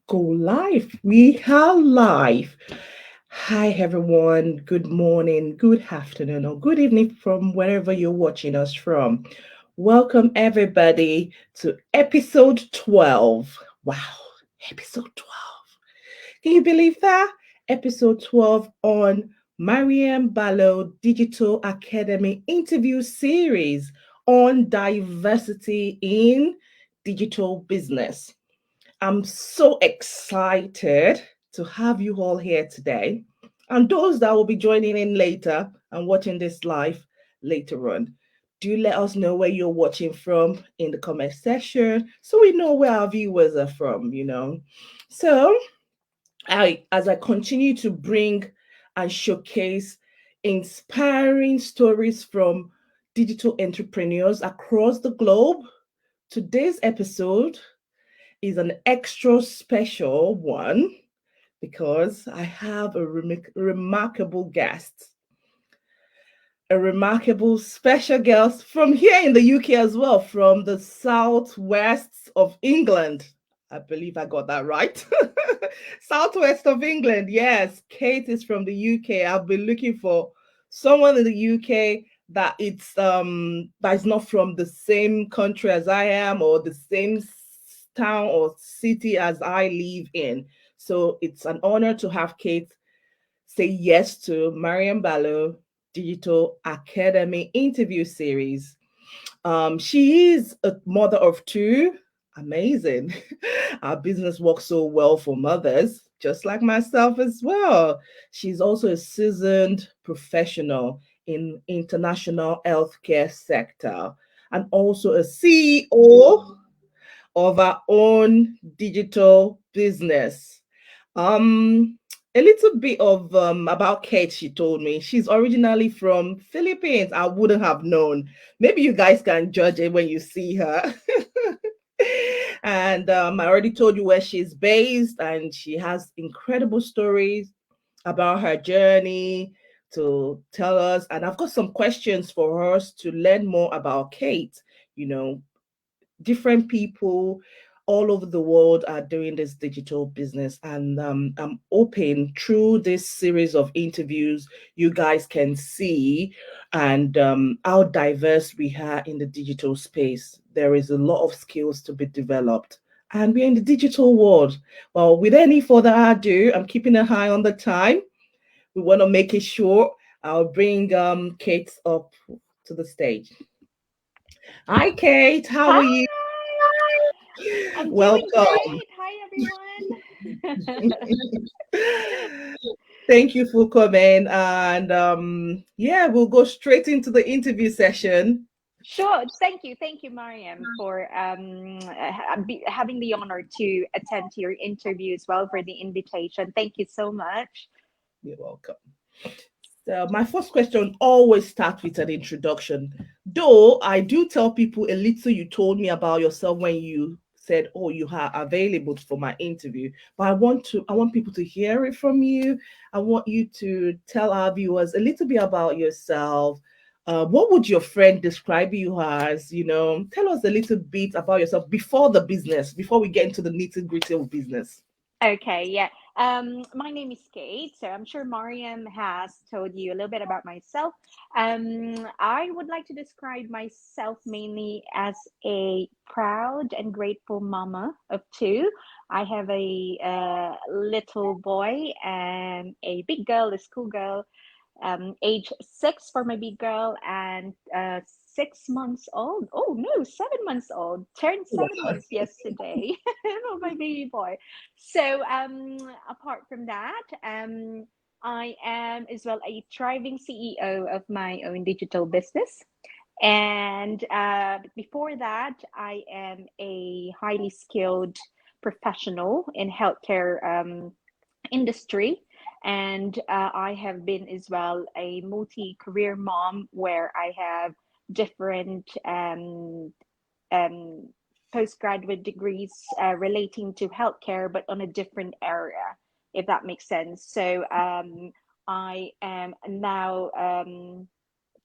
Go live. We are live. Hi, everyone. Good morning, good afternoon, or good evening from wherever you're watching us from. Welcome, everybody, to episode 12. Wow, episode 12. Can you believe that? Episode 12 on MaryamBalo Digital Academy interview series on diversity in digital business. I'm so excited to have you all here today. And those that will be joining in later and watching this live later on, do let us know where you're watching from in the comment section so we know where our viewers are from. So, as I continue to bring and showcase inspiring stories from digital entrepreneurs across the globe, today's episode is an extra special one because I have a remarkable guest, a remarkable special guest from here in the UK as well, from the southwest of England. I believe I got that right. Southwest of England, yes. Kate is from the UK. I've been looking for someone in the UK that is not from the same country as I am or the same town or city as I live in. So it's an honor to have Kate say yes to MaryamBalo Digital Academy interview series. She is a mother of two. Amazing. Our business works so well for mothers, just like myself as well. She's also a seasoned professional in international healthcare sector and also a CEO of our own digital business. Um, a little bit of about Kate. She told me she's originally from Philippines. I wouldn't have known. Maybe you guys can judge it when you see her. And I already told you where she's based, and she has incredible stories about her journey to tell us. And I've got some questions for us to learn more about Kate. You know, different people all over the world are doing this digital business, and I'm hoping through this series of interviews you guys can see and how diverse we are in the digital space. There is a lot of skills to be developed, and we're in the digital world. Well, with any further ado, I'm keeping an eye on the time. We want to make it short. I'll bring Kate up to the stage. Hi, Kate. How are you? Hi, I'm doing Welcome. great. Hi, everyone. Thank you for coming. And yeah, we'll go straight into the interview session. Sure. Thank you, Mariam, for having the honor to attend to your interview as well for the invitation. Thank you so much. You're welcome. So my first question always starts with an introduction. Though I do tell people a little you told me about yourself when you said, "Oh, you are available for my interview." But I want people to hear it from you. I want you to tell our viewers a little bit about yourself. What would your friend describe you as? Tell us a little bit about yourself before the business, before we get into the nitty gritty of business. Okay, yeah. My name is Kate, so I'm sure Mariam has told you a little bit about myself. I would like to describe myself mainly as a proud and grateful mama of two. I have a little boy and a big girl, a schoolgirl, age 6 for my big girl, and 6 months old. Oh no, 7 months old. Turned 7 months yesterday. Oh, my baby boy. So apart from that, I am as well a thriving CEO of my own digital business. And before that, I am a highly skilled professional in healthcare industry. And I have been as well a multi career mom where I have different um, postgraduate degrees relating to healthcare, but on a different area, if that makes sense. So I am now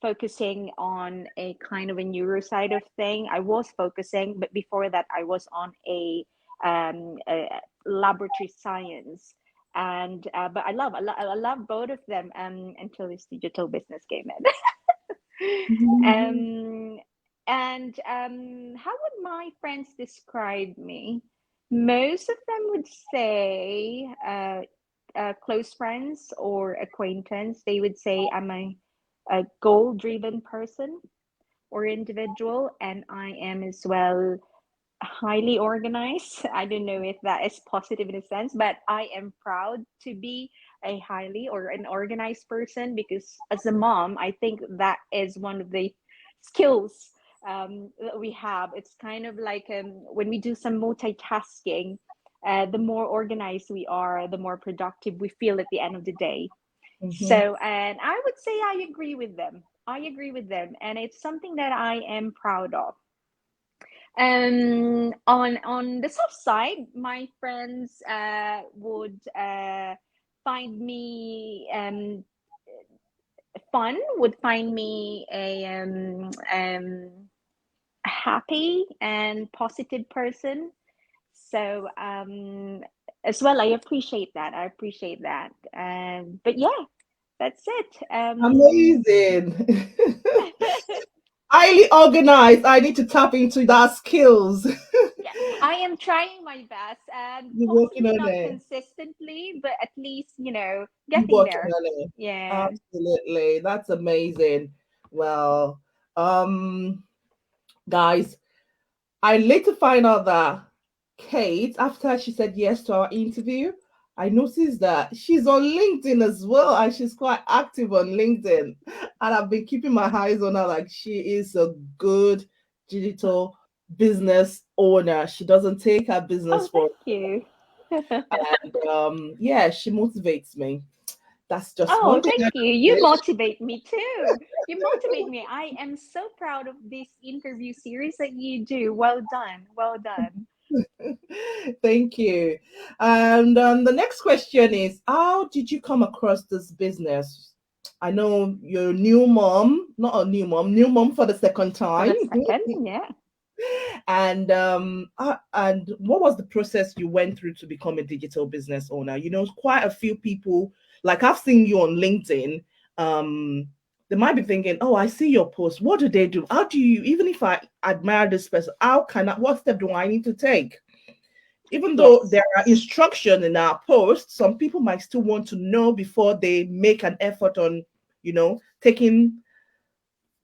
focusing on a kind of a neuro side of thing. I was focusing, but before that, I was on a laboratory science. And but I love both of them until this digital business came in. Mhm. um, and how would my friends describe me? Most of them would say close friends or acquaintance. They would say I'm a goal-driven person or individual, and I am as well highly organized. I don't know if that is positive in a sense, but I am proud to be a highly or an organized person because as a mom, I think that is one of the skills that we have. It's kind of like when we do some multitasking, the more organized we are, the more productive we feel at the end of the day. Mhm. So, and I would say I agree with them. I agree with them, and it's something that I am proud of. On the soft side, my friends would find me fun, would find me a happy and positive person. So as well, I appreciate that. I appreciate that. But yeah, that's it. Amazing. Highly organized. I need to tap into that skills. Yeah, I am trying my best and You're working possibly on not it. consistently, but at least, You're getting working there. on it. Yeah. Absolutely. That's amazing. Well, guys, I later find out that Kate, after she said yes to our interview, I noticed that she's on LinkedIn as well, and she's quite active on LinkedIn. And I've been keeping my eyes on her like she is a good digital business owner. She doesn't take her business Oh, for, thank you. and yeah, she motivates me. That's just Oh, one thing I thank you. You motivate me too. You motivate me. I am so proud of this interview series that you do. Well done. Well done. Thank you. And the next question is, how did you come across this business? I know you're a new mom, not a new mom for the second For time. the second, yeah. And what was the process you went through to become a digital business owner? You know, quite a few people, like I've seen you on LinkedIn, um, they might be thinking, oh, I see your post. What do they do? How do you, even if I admire this person, how can I, what step do I need to take? Even though Yes. there are instructions in our post, some people might still want to know before they make an effort on, taking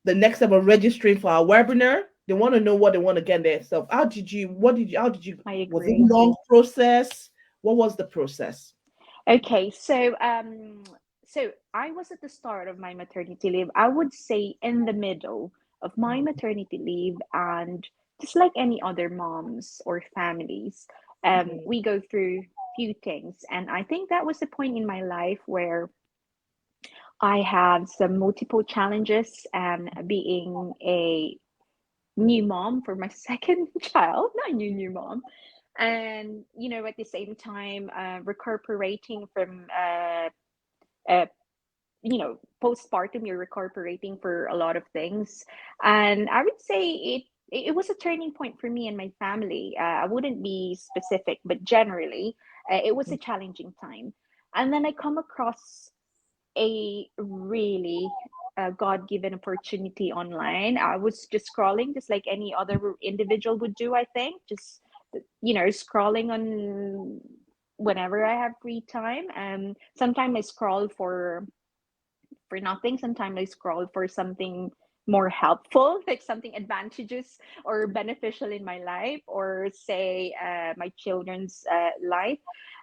the next step of registering for our webinar. They want to know what they want to get themselves. How did you, I was it agree. long process? What was the process? Okay, so I was at the start of my maternity leave. I would say in the middle of my maternity leave, and just like any other moms or families, Mhm. we go through few things, and I think that was the point in my life where I had some multiple challenges and being a new mom for my second child, not new mom, and at the same time recuperating from uh, postpartum. You're recuperating for a lot of things, and I would say it was a turning point for me and my family. I wouldn't be specific, but generally it was a challenging time. And then I come across a really God-given opportunity online. I was just scrolling, just like any other individual would do. I think just scrolling on whenever I have free time. Sometimes I scroll for nothing. Sometimes I scroll for something more helpful, like something advantageous or beneficial in my life, or say my children's life.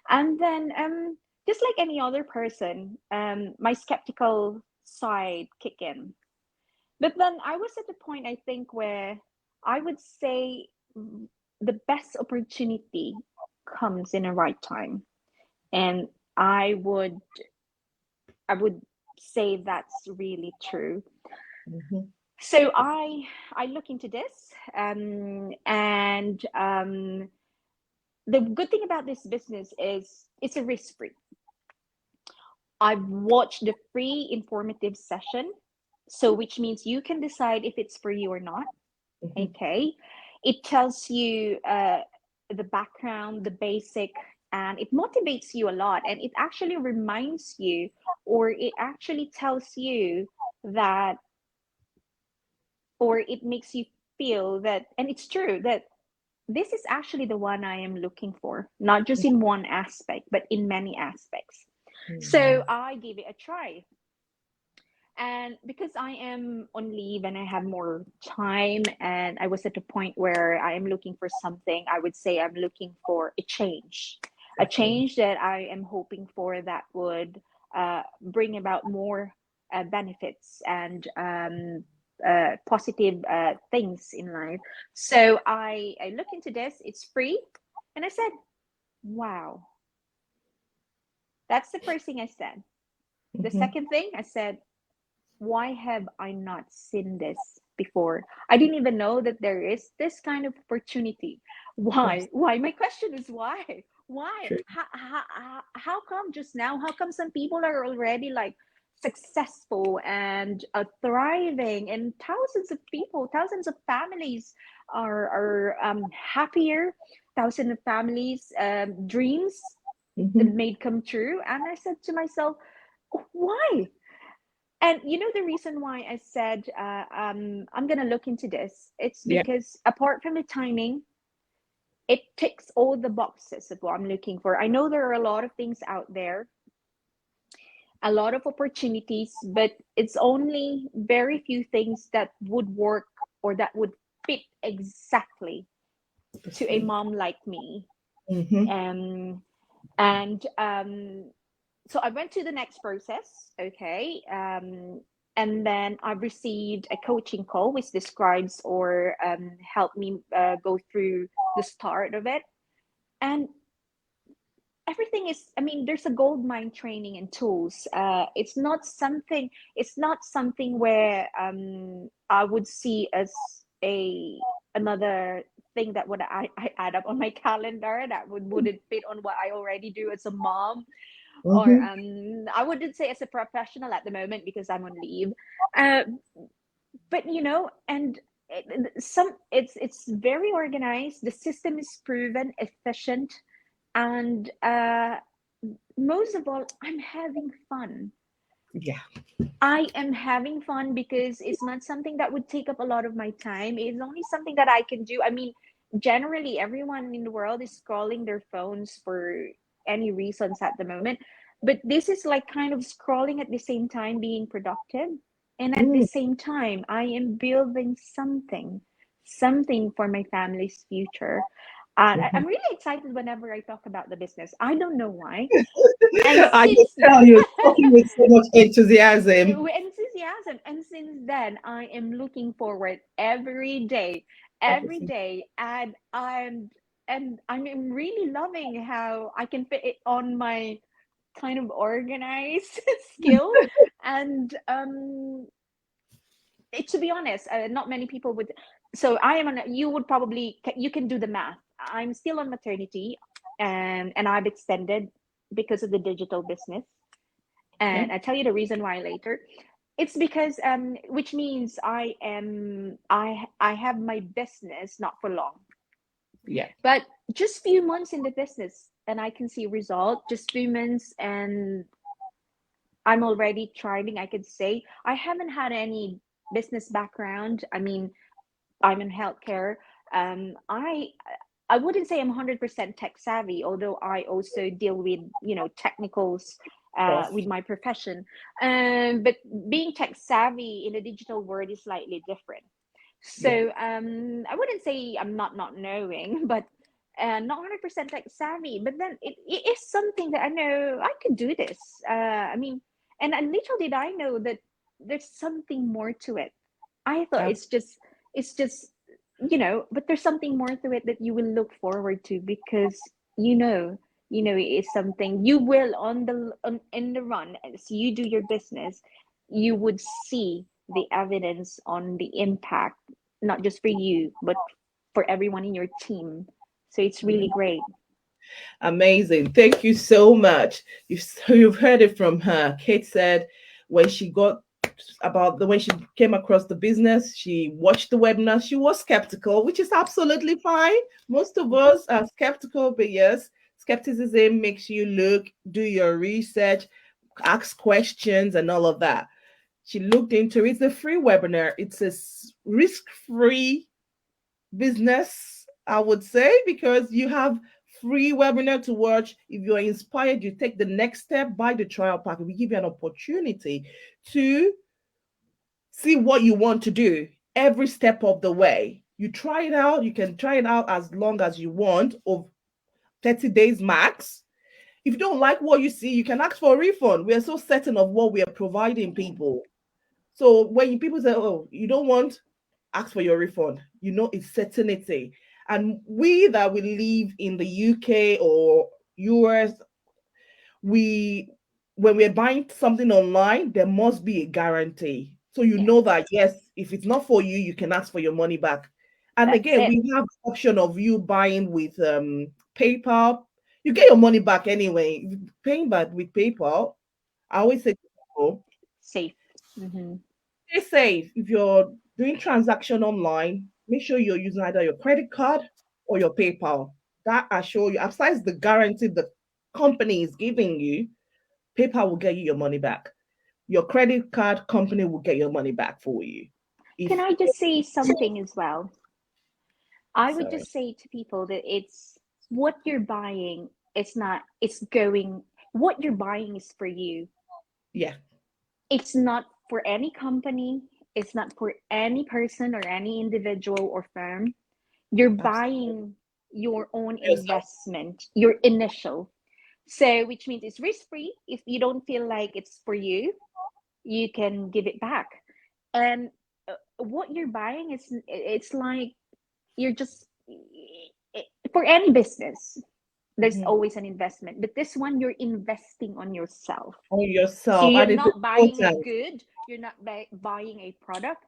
And then, just like any other person, my skeptical side kick in. But then I was at the point, I think, where I would say the best opportunity comes in the right time, and I would I would say that's really true. Mhm. So I look into this, and the good thing about this business is it's a risk free. I've watched the free informative session, so which means you can decide if it's for you or not. Mhm. Okay, it tells you the background, the basic. and it motivates you a lot, and it actually reminds you, or it actually tells you that, or it makes you feel that, and it's true that this is actually the one I am looking for, not just in one aspect, but in many aspects. So Mm. I gave it a try. And because I am on leave and I have more time, and I was at a point where I am looking for something, I would say I'm looking for a Okay. change that I am hoping for that would bring about more benefits and positive things in life. So I looked into this, it's free. And I said, wow, that's the first thing I said. The Mhm. second thing I said, why have I not seen this before? I didn't even know that there is this kind of opportunity. Yes, Why? Why? My question is why? Why? true. How come just now? How come some people are already like successful and thriving, and thousands of people, thousands of families are happier, thousands of families dreams Hmm. made come true. And I said to myself, why? And you know the reason why I said I'm gonna look into this? It's Yeah. because apart from the timing, it ticks all the boxes of what I'm looking for. I know there are a lot of things out there, a lot of opportunities, but it's only very few things that would work or that would fit exactly That's to a me. mom like me. Hmm. Um, and so I went to the next process, okay, and then I received a coaching call which describes or helped me go through the start of it. And everything is, I mean, there's a gold mine training and tools. It's not something where I would see as a another thing that would I add up on my calendar that wouldn't fit on what I already do as a mom, or Hmm. I wouldn't say as a professional at the moment because I'm on leave. Uh, but you know, and it's very organized. The system is proven, efficient, and most of all, I'm having fun. Yeah. I am having fun because it's not something that would take up a lot of my time. It's only something that I can do. I mean, generally, everyone in the world is scrolling their phones for any reasons at the moment. But this is like kind of scrolling at the same time, being productive. And at the Mm. same time, I am building something for my family's future. I'm Mhm. really excited whenever I talk about the business. I don't know why. And I can since tell you're talking with so much enthusiasm. enthusiasm, and since then I am looking forward every Everything. day, and I'm really loving how I can fit it on my kind of organized skill. And to be honest, not many people would. So I am on you would probably, you can do the math. I'm still on maternity, and I've extended because of the digital business, and Okay. I'll tell you the reason why later. It's because which means I have my business not for long, Yeah. but just few months in the business, and I can see result. Just few months, and I'm already thriving. I could say I haven't had any business background. I mean, I'm in healthcare. I wouldn't say I'm 100% tech savvy, although I also deal with technicals Of with course. my profession. But being tech savvy in the digital world is slightly different. Yeah. So I wouldn't say I'm not knowing, but not 100% tech savvy. But then it is something that I know I could do this. I mean, and little did I know that there's something more to it. I thought Ab- it's just but there's something more to it that you will look forward to, because it is something you will in the run, as you do your business, you would see the evidence on the impact, not just for you but for everyone in your team. So it's really great. Amazing. Thank you so much. You've heard it from her. Kate said when she got about the when she came across the business, she watched the webinar. She was skeptical, which is absolutely fine. Most of us are skeptical, but yes, Skepticism makes you look, do your research, ask questions, and all of that. She looked into it. It's a free webinar. It's a risk-free business, I would say, because you have free webinar to watch. If you're inspired, you take the next step, buy the trial pack. We give you an opportunity to see what you want to do every step of the way. You try it out. You can try it out as long as you want, of 30 days max. If you don't like what you see, you can ask for a refund. We are so certain of what we are providing people. So when people say, "Oh, you don't want," ask for your refund. You know, it's certainty. And we that we live in the UK or US, we when we're buying something online, there must be a guarantee. So you know Yes, that yes, if it's not for you, you can ask for your money back. And that's again, it. we have the option of you buying with PayPal. You get your money back anyway. Paying back with PayPal, I always say to people, Safe. Hmm. stay safe. If you're doing transaction online, make sure you're using either your credit card or your PayPal. That assure you, besides the guarantee the company is giving you, PayPal will get you your money back. Your credit card company will get your money back for you. Can If I just say something as well? I would sorry, just say to people that it's what you're buying, it's not, it's going, what you're buying is for you. yeah, It's not for any company, it's not for any person or any individual or firm. You're absolutely. buying your own Yourself. investment, your initial. So, which means it's risk free. If you don't feel like it's for you can give it back. And what you're buying is, it's like you're just, for any business, there's Mhm. always an investment, but this one you're investing on yourself. On So yourself, you're and it's not buying a important. good, you're not buying a product,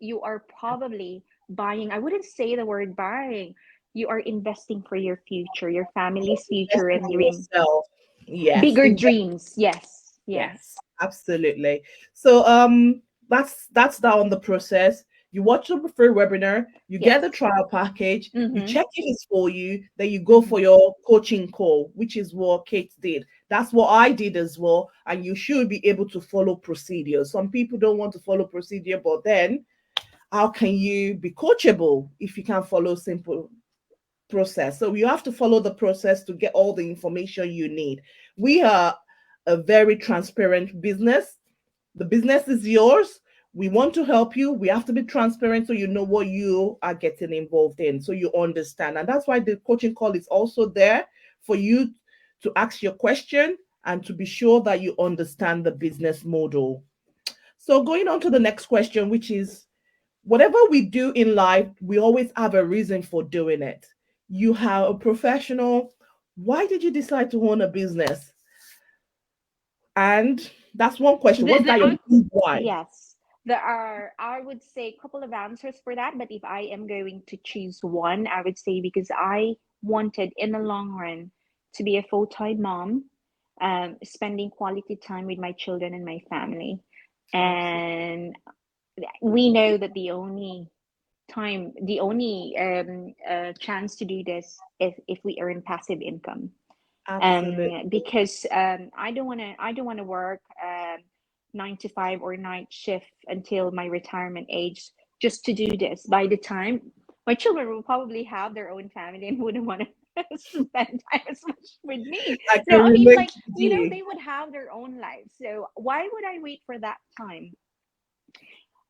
you are probably buying, I wouldn't say the word buying, you are investing for your future, your family's future, Investing and in dream, yourself. Yes, bigger invest. dreams. Yes, Yes, yes, absolutely. So that's that on the process. You watch the free webinar, you get the yes. trial package, you Mm-hmm, check if it's for you, then you go mm-hmm. for your coaching call, which is what Kate did. That's what I did as well. And you should be able to follow procedure. Some people don't want to follow procedure, but then how can you be coachable if you can't follow simple process? So you have to follow the process to get all the information you need. We are a very transparent business. The business is yours. We want to help you. We have to be transparent so you know what you are getting involved in, so you understand. And that's why the coaching call is also there for you to ask your question and to be sure that you understand the business model. So, going on to the next question, which is whatever we do in life, we always have a reason for doing it. You have a professional. Why did you decide to own a business? And that's one question. What's The that your big why? Yes, there are, I would say, a couple of answers for that. But if I am going to choose one, I would say because I wanted in the long run to be a full-time mom, spending quality time with my children and my family. Absolutely. And we know that the only chance to do this is if we earn passive income, Absolutely. because I don't want to work 9 to 5 or night shift until my retirement age just to do this. By the time my children will probably have their own family and wouldn't want to spend time as much with me. I No, can I mean, relate like, with you. they would have their own lives. So why would I wait for that time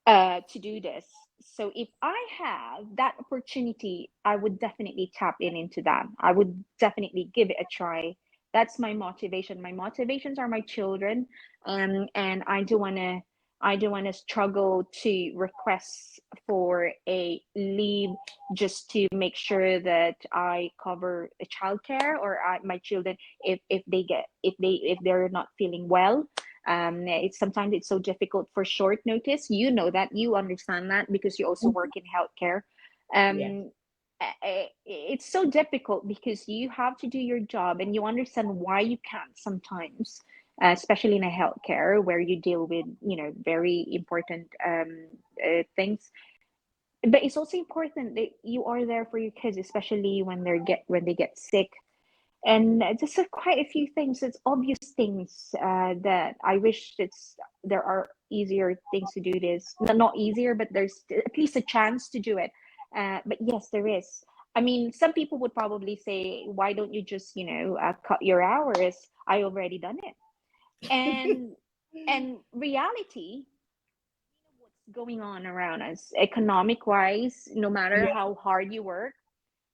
to do this? So if I have that opportunity, I would definitely tap into that. I would definitely give it a try. That's my motivation. My motivations are my children, and I don't want to struggle to request for a leave just to make sure that I cover a childcare, or my children, if they get if they're not feeling well. It's sometimes it's so difficult for short notice. You know that, you understand that because you also work in healthcare. Yes. um it's so difficult because you have to do your job and you understand why you can't sometimes, especially in a healthcare where you deal with very important things. But it's also important that you are there for your kids, especially when they get sick. And just quite a few things. It's obvious things that I wish there are easier things to do this. Not easier, but there's at least a chance to do it. But yes, there is. I mean, some people would probably say, "Why don't you just, cut your hours?" I already done it. And reality, what's going on around us, economic wise, no matter Yeah. how hard you work,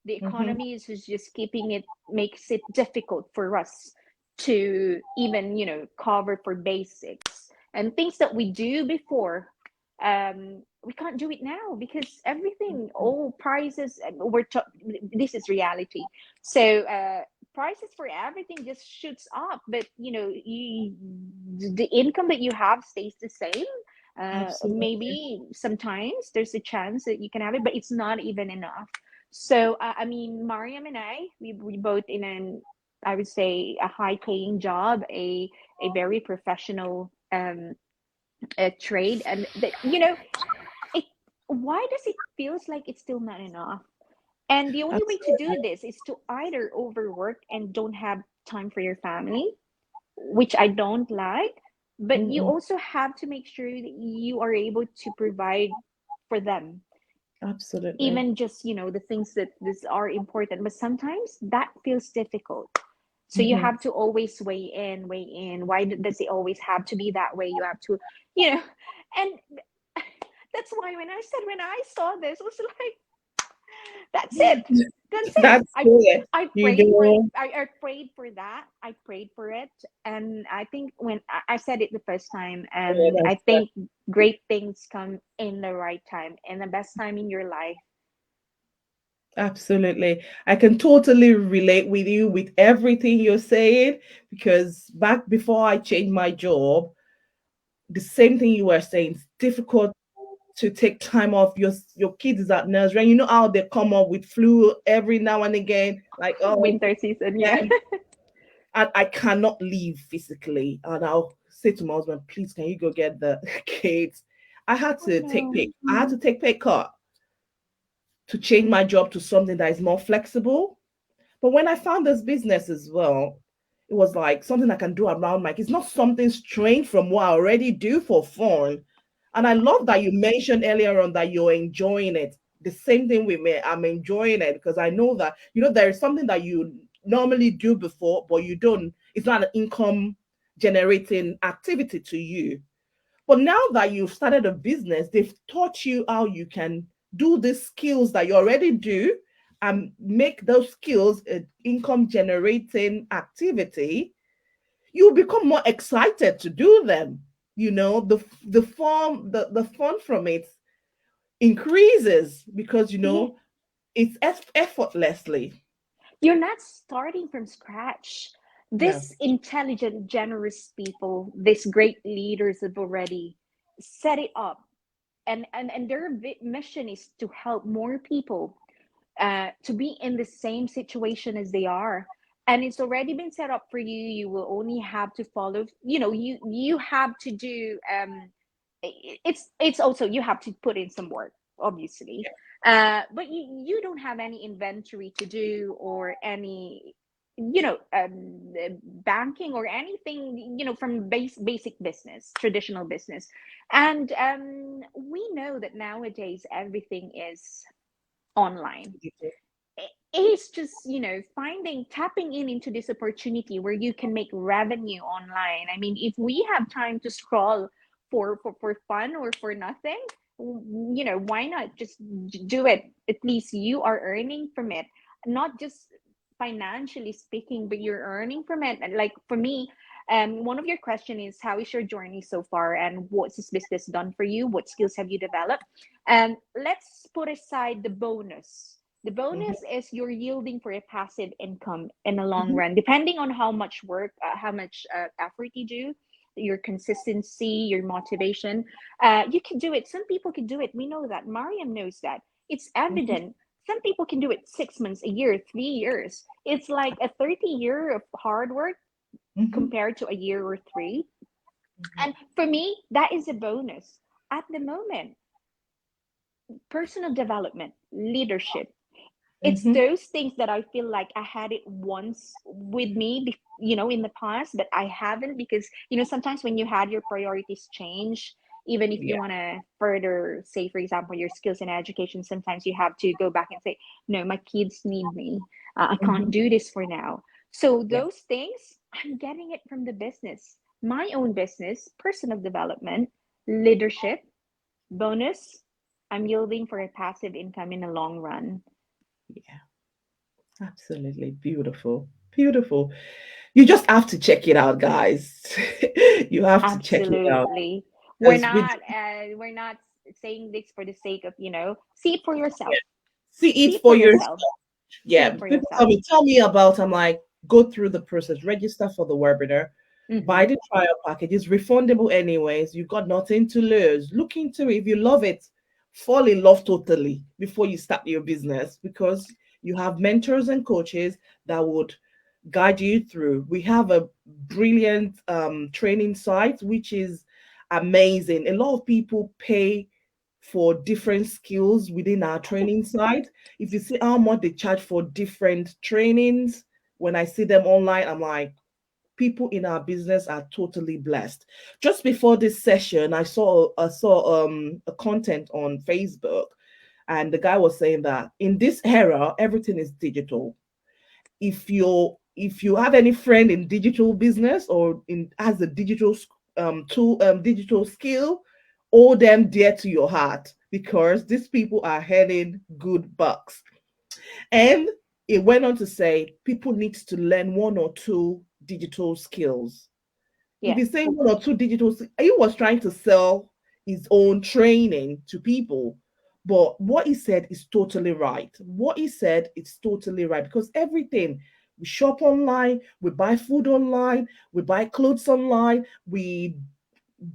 the Mm-hmm. economy is just keeping it, makes it difficult for us to even cover for basics and things that we do before. We can't do it now because everything, all prices, this is reality. So prices for everything just shoots up, but the income that you have stays the same. Absolutely. Maybe sometimes there's a chance that you can have it, but it's not even enough. So I mean, Mariam and we both in an, I would say, a high paying job, a very professional trade, and that it. Why does it feels like it's still not enough? And the only way to do Absolutely. this is to either overwork and don't have time for your family, which I don't like, but you Mm-mm. also have to make sure that you are able to provide for them, Absolutely. even just the things that this are important, but sometimes that feels difficult. So you Mm-hmm. have to always weigh in. Why does it always have to be that way? You have to, you know and that's why when I saw this, I was like, that's it. That's it. That's it. I You prayed for it. know, I prayed for that. I prayed for it. And I think when I said it the first time, yeah, I that's think great things come in the right time, in the best time in your life. absolutely. I can totally relate with you with everything you're saying because back before I changed my job, the same thing you were saying, it's difficult to take time off. Your kids is at nursery, and you know how they come up with flu every now and again. Like, oh, Winter season, yeah. and I cannot leave physically, and I'll say to my husband, "Please, can you go get the kids?" Oh no. I had to take pay cut to change my job to something that is more flexible. But when I found this business as well, it was like something I can do around my kids. It's not something strange from what I already do for fun. And I love that you mentioned earlier on that you're enjoying it. The same thing with me. I'm enjoying it because I know that, there is something that you normally do before, but you don't. It's not an income generating activity to you. But now that you've started a business, they've taught you how you can do the skills that you already do and make those skills an income generating activity. You become more excited to do them. The fun from it increases because Yeah, it's effortlessly. you're not starting from scratch. No. This intelligent, generous people, these great leaders have already set it up, and their mission is to help more people to be in the same situation as they are. And it's already been set up for you. You will only have to follow, you have to do it's also, you have to put in some work, obviously. But you don't have any inventory to do, or any banking or anything, from basic business, traditional business. And we know that nowadays everything is online. It's just finding, tapping into this opportunity where you can make revenue online. I mean, if we have time to scroll for fun or for nothing, why not just do it? At least you are earning from it, not just financially speaking, but you're earning from it. And like for me, one of your question is, how is your journey so far, and what's this business done for you? What skills have you developed? And let's put aside the bonus. The bonus Mhm, is you're yielding for a passive income in the long mhm, run, depending on how much work, how much effort you do, your consistency, your motivation. You can do it. Some people can do it. We know that. Mariam knows that. It's mhm, evident. Some people can do it 6 months, a year, 3 years. It's like a 30-year of hard work mhm, compared to a year or three. mhm. And for me, that is a bonus. At the moment, personal development, leadership, It's Mm-hmm. those things that I feel like I had it once with me, in the past, but I haven't, because, sometimes when you had your priorities change, even if you Yeah. want to further, say, for example, your skills in education, sometimes you have to go back and say, no, my kids need me. I can't Mm-hmm. do this for now. So Yeah. those things, I'm getting it from the business, my own business, personal development, leadership, bonus. I'm yielding for a passive income in the long run. Yeah. Absolutely beautiful. Beautiful. You just have to check it out, guys. You have to check it out Absolutely. We're because with not we're not saying this for the sake of, see it for yourself. see See it it for for your yourself. See yeah. it for People yourself. tell me about. I'm like, go through the process, register for the webinar, buy Mm-hmm. the trial package. It's refundable anyways. You've got nothing to lose. Look into it. If you love it, fall in love totally before you start your business because you have mentors and coaches that would guide you through. We have a brilliant training site, which is amazing. A lot of people pay for different skills within our training site. If you see how much they charge for different trainings, when I see them online, I'm like, people in our business are totally blessed. Just before this session, I saw a content on Facebook, and the guy was saying that in this era, everything is digital. If you have any friend in digital business or in has a digital skill, hold them dear to your heart because these people are earning good bucks. And it went on to say people need to learn one or two digital skills. If Yeah. he's saying one or two digital, he was trying to sell his own training to people. But what he said is totally right. What he said is totally right because everything we shop online, we buy food online, we buy clothes online, we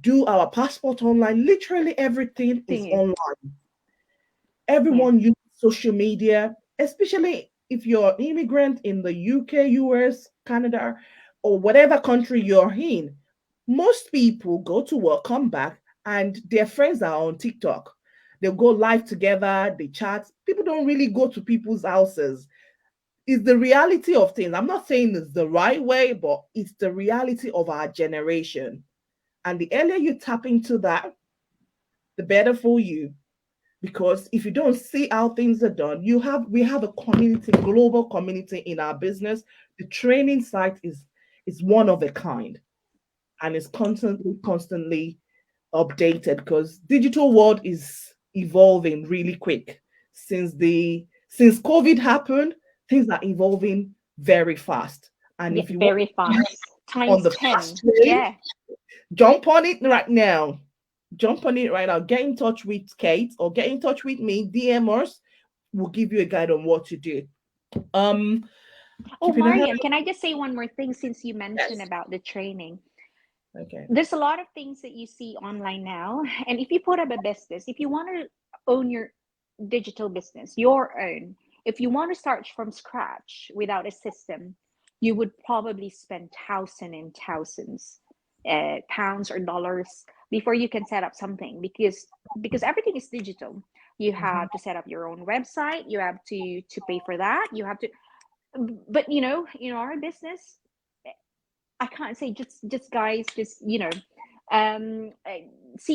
do our passport online. Literally everything is Thing is, online. yeah. Everyone uses social media, especially if you're an immigrant in the UK, US, Canada, or whatever country you're in. Most people go to work, come back, and their friends are on TikTok. They'll go live together, they chat. People don't really go to people's houses. It's the reality of things. I'm not saying it's the right way, but it's the reality of our generation. And the earlier you tap into that, the better for you because if you don't see how things are done, we have a community, global community in our business. The training site is one of a kind and is constantly updated because digital world is evolving really quick. Since COVID happened, things are evolving very fast. And Yeah, if you want very to be fast. on Times the 10. fast train, Yeah. jump on it right now. Jump on it right now. Get in touch with Kate or get in touch with me. DM us. We'll give you a guide on what to do. Um, Oh, keeping ahead. Mariam, can I just say one more thing since you mentioned Yes. about the training? Okay. There's a lot of things that you see online now. And if you put up a business, if you want to own your digital business, your own, if you want to start from scratch without a system, you would probably spend thousands and thousands pounds or dollars before you can set up something, because everything is digital. You Mhm. have to set up your own website, you have to pay for that, you have to, but in our business, I can't say, just guys, just see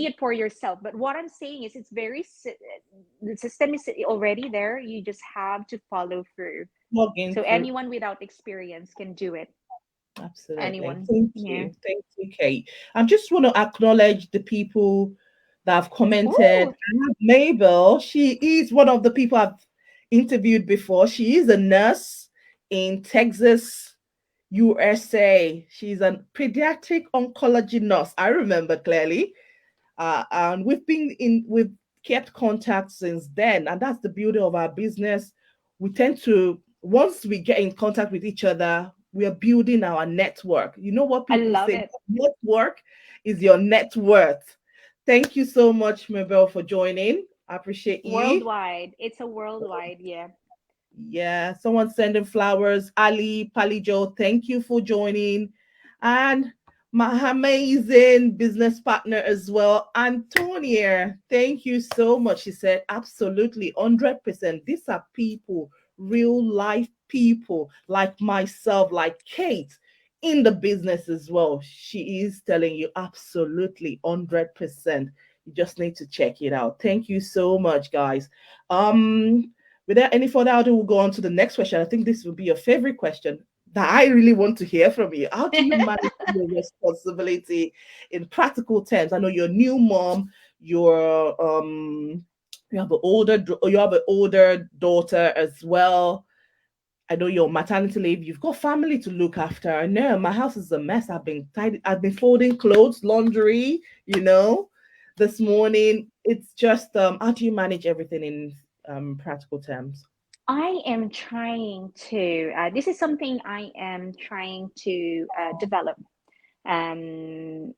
it for yourself. But what I'm saying is, it's the system is already there. You just have to follow through. Login So through. anyone without experience can do it. Absolutely. Anyone, Thank yeah. you. Thank you, Kate. I just want to acknowledge the people that have commented. Ooh, I have Mabel. She is one of the people I've interviewed before. She is a nurse in Texas, USA. She's a pediatric oncology nurse. I remember clearly. And we've kept contact since then, and that's the beauty of our business. We tend to once we get in contact with each other, we are building our network. You know what I people love say, it. network is your net worth. Thank you so much, Mabel, for joining. I appreciate you. Worldwide, it's a worldwide, yeah. Yeah, someone sending flowers. Ali Palijo, thank you for joining. And my amazing business partner as well, Antonia. Thank you so much. She said, absolutely, 100%. These are people real life people like myself, like Kate, in the business as well. She is telling you absolutely 100%. You just need to check it out. Thank you so much, guys. Um, Without any further ado, we'll go on to the next question. I think this will be your favorite question that I really want to hear from you. How do you manage your responsibility in practical terms? I know you're a new mom, you're you have an older daughter as well. I know you're on maternity leave. You've got family to look after. I know my house is a mess. I've been folding clothes, laundry. You know, this morning. It's just how do you manage everything in practical terms? I am trying to, this is something I am trying to develop. Um,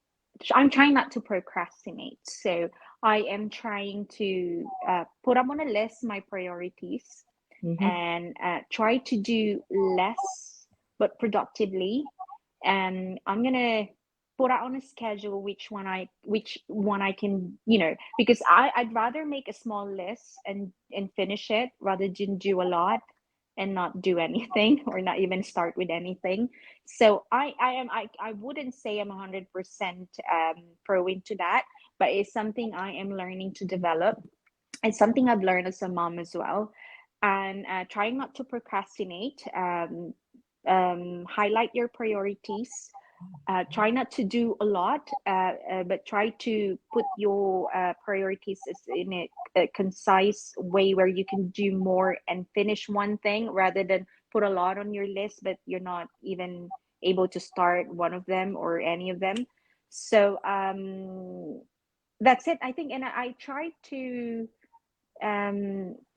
I'm trying not to procrastinate. So I am trying to put up on a list my priorities Mm-hmm. and try to do less but productively. And I'm gonna put out on a schedule which one I can, because I'd rather make a small list and finish it rather than do a lot and not do anything or not even start with anything. So I wouldn't say I'm 100% pro into that, but it's something I am learning to develop. It's something I've learned as a mom as well, and trying not to procrastinate. Highlight your priorities. Try not to do a lot, but try to put your priorities in a concise way where you can do more and finish one thing rather than put a lot on your list, but you're not even able to start one of them or any of them. So that's it, I think. And I try to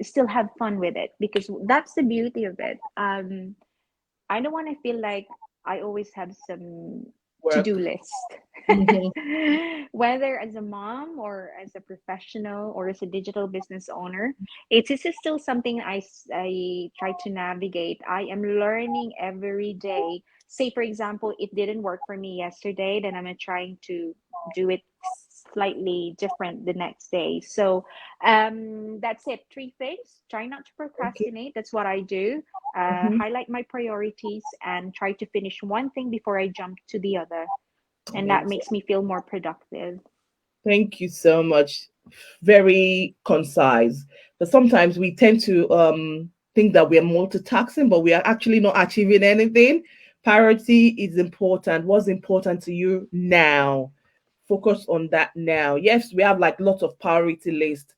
still have fun with it because that's the beauty of it. I don't want to feel like I always have some to-do Work. list. Mm-hmm. Whether as a mom or as a professional or as a digital business owner, it is still something I try to navigate. I am learning every day. Say, for example, it didn't work for me yesterday, then I'm trying to do it slightly different the next day. So that's it. Three things. Try not to Okay. procrastinate. That's what I do. Mm-hmm. Highlight my priorities and try to finish one thing before I jump to the other. And that Amazing. makes me feel more productive. Thank you so much. Very concise. But sometimes we tend to think that we're multitasking, but we are actually not achieving anything. Priority is important. What's important to you now? Focus on that now. Yes, we have like lots of priority lists.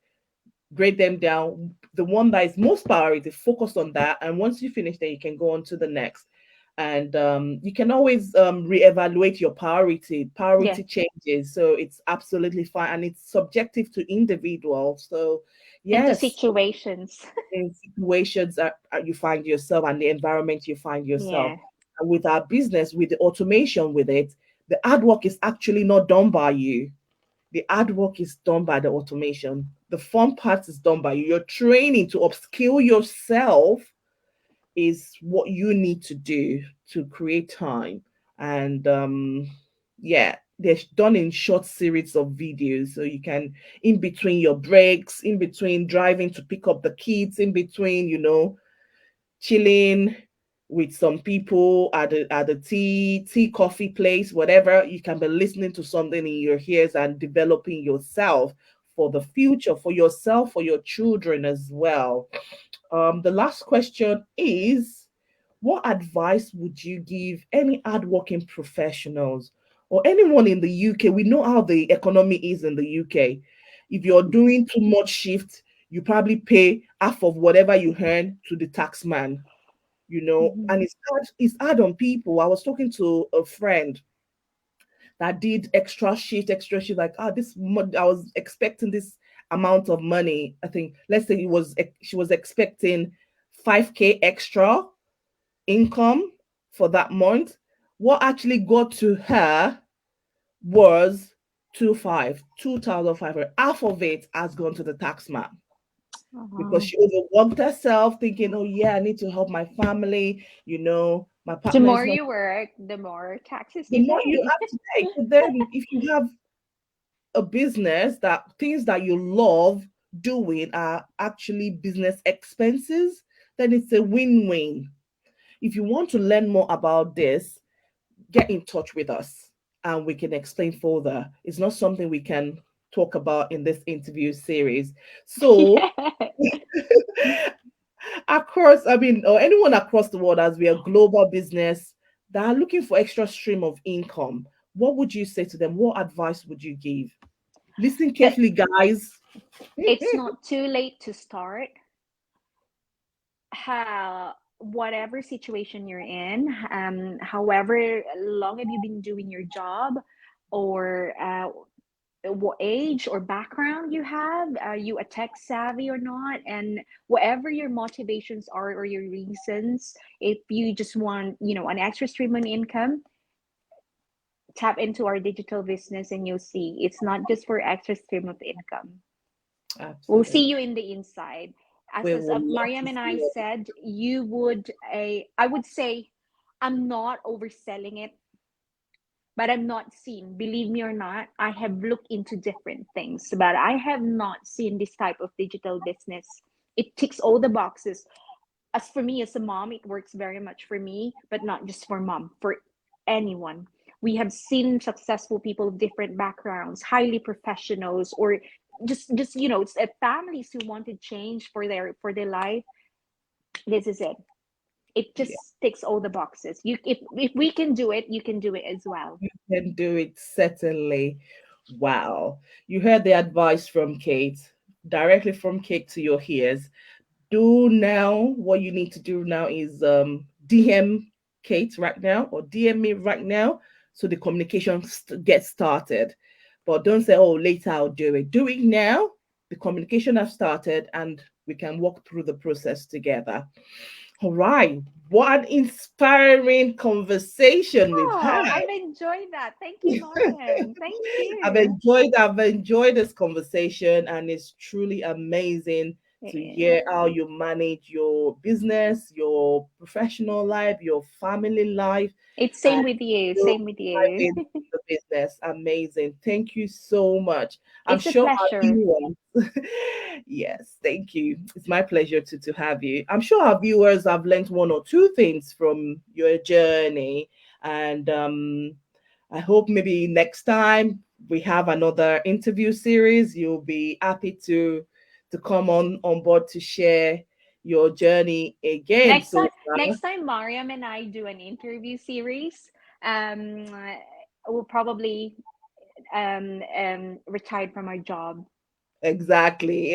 Grade them down. The one that is most priority, focus on that. And once you finish, then you can go on to the next. And you can always reevaluate your Yeah. priority changes, so it's absolutely fine, and it's subjective to individuals. So Into yes, situations. in situations that you find yourself and the environment you find yourself. Yeah. And with our business, with the automation with it, the hard work is actually not done by you. The hard work is done by the automation. The fun part is done by you. You're training to upskill yourself is what you need to do to create time. And yeah, they're done in short series of videos. So you can, in between your breaks, in between driving to pick up the kids, in between, chilling with some people at the tea coffee place, whatever, you can be listening to something in your ears and developing yourself for the future, for yourself, for your children as well. The last question is, what advice would you give any hardworking professionals or anyone in the UK? We know how the economy is in the UK. If you're doing too much shift, you probably pay half of whatever you earn to the tax man, Mm-hmm. and it's hard on people. I was talking to a friend that did extra shift, like, I was expecting this amount of money. I think, let's say she was expecting 5K extra income for that month. What actually got to her was 2,500. Half of it has gone to the tax man because Uh-huh. she overworked herself, thinking, oh yeah, I need to help my family. My The partner is more not. you work, the more taxes The you more you pay. have to pay. But then, if you have a business, that things that you love doing are actually business expenses, then it's a win-win. If you want to learn more about this, get in touch with us and we can explain further. It's not something we can talk about in this interview series. So, Yeah. across, I mean, or anyone across the world, as we are global business that are looking for extra stream of income, what would you say to them? What advice would you give? Listen That carefully, guys. it's not too late to start. Whatever situation you're in, however long have you been doing your job, or what age or background you have, are you a tech savvy or not, and whatever your motivations are or your reasons, if you just want, an extra stream of income, tap into our digital business and you'll see it's not just for extra stream of income. We'll see Absolutely. you in the inside. We As would love Mariam to and see I you. said, I would say, I'm not overselling it, but I'm not seen. Believe me or not, I have looked into different things, but I have not seen this type of digital business. It ticks all the boxes. As for me, as a mom, it works very much for me, but not just for mom, for anyone. We have seen successful people of different backgrounds, highly professionals, or just it's families who wanted change for their life. This is it. It Yeah, just ticks all the boxes. You if we can do it, you can do it as well. you can do it, certainly. Wow. You heard the advice from Kate, directly from Kate to your ears. Do now, what you need to do now is DM Kate right now or DM me right now so the communication gets started. But don't say, oh, later I'll do it. Do it now. The communication has started and we can walk through the process together. All right. What an inspiring conversation we've had. Oh, I've enjoyed that. Thank you, Mariam. Thank you. I've enjoyed this conversation, and it's truly amazing to Eh, hear how you manage your business, your professional life, your family life, it's and same with you. still Same with you. thriving in the business. Amazing. Thank you so much. I'm It's a sure our pleasure. viewers, yes, thank you. It's my pleasure to have you. I'm sure our viewers have learned one or two things from your journey, and I hope maybe next time we have another interview series, you'll be happy to come on board to share your journey again. So Next time, Mariam and I do an interview series. Um, we'll probably retired from our job. exactly,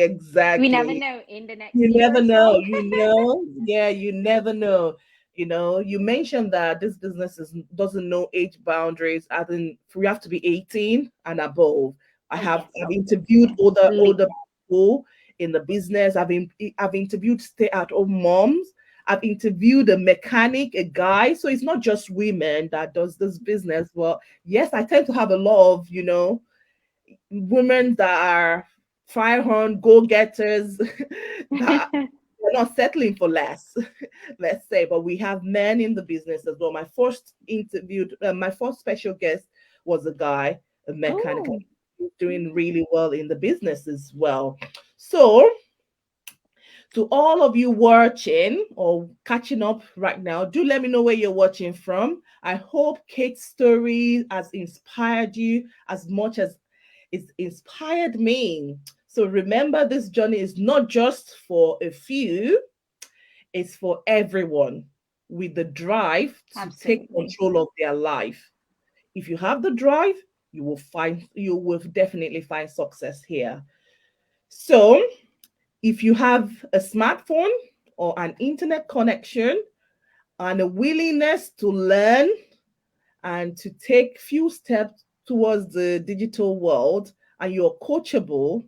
We never exactly. know in the next You year never or know, so. yeah, you never know. You mentioned that this business doesn't know age boundaries. I think we have to be 18 and above. Oh yes, I've oh yes, interviewed yes. older people in the business. I've interviewed stay-at-home moms. I've interviewed a mechanic, a guy. So it's not just women that does this business. Well, yes, I tend to have a lot of, women that are fire horn go-getters that are not settling for less, let's say. But we have men in the business as well. My first special guest was a guy, a mechanic, Oh, doing really well in the business as well. So to all of you watching or catching up right now, do let me know where you're watching from. I hope Kate's story has inspired you as much as it's inspired me. So remember, this journey is not just for a few, it's for everyone with the drive to take absolutely. control of their life. If you have the drive, you will definitely find success here. So if you have a smartphone or an internet connection and a willingness to learn and to take few steps towards the digital world and you're coachable,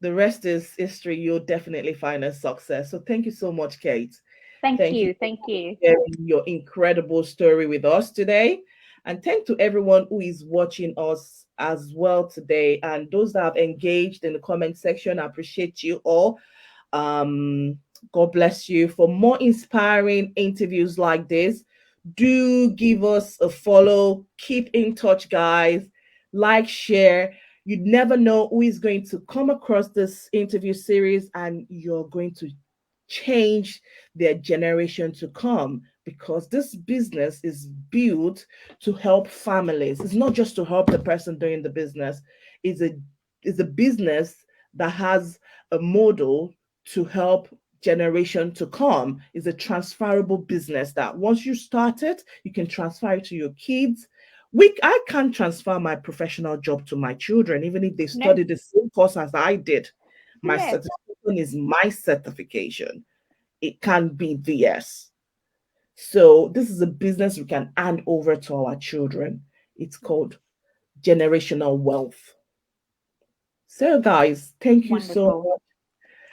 the rest is history. You'll definitely find a success. So thank you so much, Kate. Thank Thank you you. for Thank you. sharing your incredible story with us today. And thank to everyone who is watching us as well today. And those that have engaged in the comment section, I appreciate you all. Um, God bless you. For more inspiring interviews like this, do give us a follow. Keep in touch, guys. Like, share. You never know who is going to come across this interview series, and you're going to change their generation to come, because this business is built to help families. It's not just to help the person doing the business. It's a it's a business that has a model to help generation to come. Is a transferable business that once you start it, you can transfer it to your kids. I can't transfer my professional job to my children, even if they No. studied the same course as I did. My Yes. certification is my certification. It can't be theirs. So this is a business we can hand over to our children. It's called generational wealth. So guys, thank you so Wonderful. much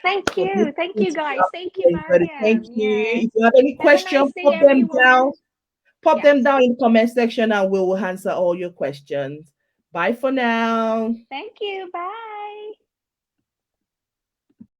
Thank for you. Thank listening you, to guys. Thank you, everybody. Thank Mariam. you. Yeah. If you have any Have a nice questions, day, pop them everyone. down. Pop them Yes. down in the comment section and we will answer all your questions. Bye for now. Thank you. Bye.